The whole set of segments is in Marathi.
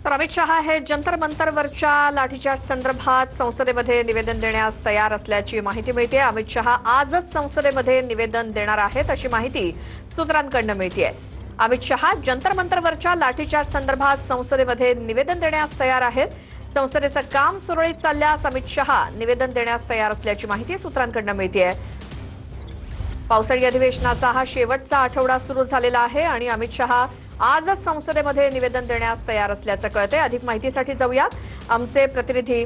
तर अमित शहा हे जंतर मंतरवरच्या लाठीचार्ज संदर्भात संसदेमध्ये निवेदन देण्यास तयार असल्याची माहिती मिळते। अमित शहा आजच संसदेमध्ये निवेदन देणार आहेत अशी माहिती सूत्रांकडून मिळते। अमित शहा जंतर मंतरवरच्या लाठीचार्ज संदर्भात संसदेमध्ये निवेदन देण्यास तयार आहेत। संसदेचं काम सुरळीत चालल्यास अमित शहा निवेदन देण्यास तयार असल्याची माहिती सूत्रांकडून मिळते। पावसाळी अधिवेशनाचा हा शेवटचा आठवडा सुरू झालेला आहे आणि अमित शहा आजच संसदेमध्ये निवेदन देण्यास तयार असल्याचं कळतंय। अधिक माहितीसाठी जाऊयात आमचे प्रतिनिधी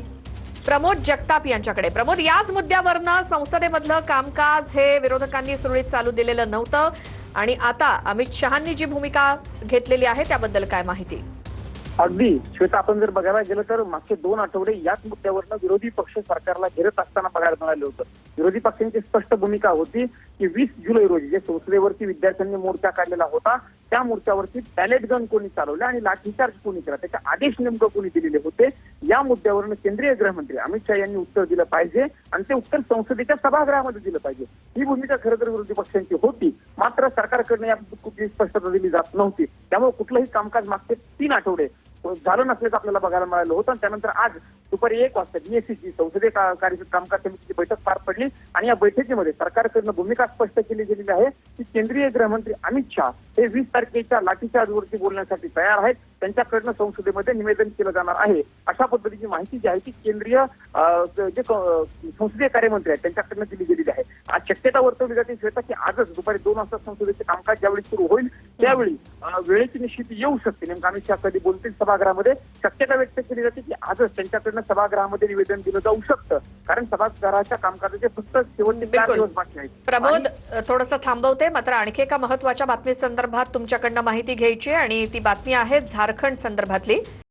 प्रमोद जगताप यांच्याकडे। प्रमोद, याच मुद्द्यावरनं संसदेमधलं कामकाज हे विरोधकांनी सुरळीत चालू दिलेलं नव्हतं आणि आता अमित शहांनी जी भूमिका घेतलेली आहे त्याबद्दल काय माहिती? अगदी श्वेता, आपण जर बघायला गेलं तर मागचे 2 आठवडे याच मुद्द्यावरनं विरोधी पक्ष सरकारला घेरत असताना बघायला मिळालं होतं। विरोधी पक्षांची स्पष्ट भूमिका होती की 20 जुलै रोजी जे संसदेवरती विद्यार्थ्यांनी मोर्चा काढलेला होता त्या मोर्चावरती पॅलेट गन कोणी चालवले आणि लाठीचार्ज कोणी केला, त्याचे आदेश नेमकं कोणी दिलेले होते, या मुद्द्यावरून केंद्रीय गृहमंत्री अमित शहा यांनी उत्तर दिलं पाहिजे आणि ते उत्तर संसदेच्या सभागृहामध्ये दिलं पाहिजे। ही भूमिका खरं तर विरोधी पक्षांची होती, मात्र सरकारकडनं याबाबत कुठलीही स्पष्टता दिली जात नव्हती। त्यामुळे कुठलंही कामकाज मागचे 3 आठवडे झालं नसल्याचं आपल्याला बघायला मिळालं होतं। त्यानंतर आज दुपारी 1 वाजता बीएससीची संसदीय कामकाज समितीची बैठक पार पडली आणि या बैठकीमध्ये सरकारकडनं भूमिका स्पष्ट केली गेलेली आहे की केंद्रीय गृहमंत्री अमित शहा हे 20 तारखेच्या लाठीचार्जवरती बोलण्यासाठी तयार आहेत। त्यांच्याकडनं संसदेमध्ये निवेदन केलं जाणार आहे अशा पद्धतीची माहिती जी आहे ती केंद्रीय जे संसदीय कार्यमंत्री आहेत त्यांच्याकडनं दिली गेलेली आहे। आज शक्यता वर्तवली जाते श्वेता की आजच दुपारी 2 वाजता संसदेचे कामकाज ज्यावेळी सुरू होईल त्यावेळी वेळेची निश्चिती येऊ शकते। नेमकं अमित शहा कधी बोलतील सभागृहामध्ये, शक्यता व्यक्त केली जाते की आजच त्यांच्याकडनं सभागृहामध्ये निवेदन दिलं जाऊ शकतं, कारण सभागृहाच्या कामकाजाचे फक्त शेवटचे 4 दिवस बाकी आहेत। प्रमोद, थोडंसं थांबवते, मात्र आणखी एका महत्त्वाच्या बातमी संदर्भात तुमच्याकडनं माहिती घ्यायची आणि ती बातमी आहे झारखंड संदर्भातली।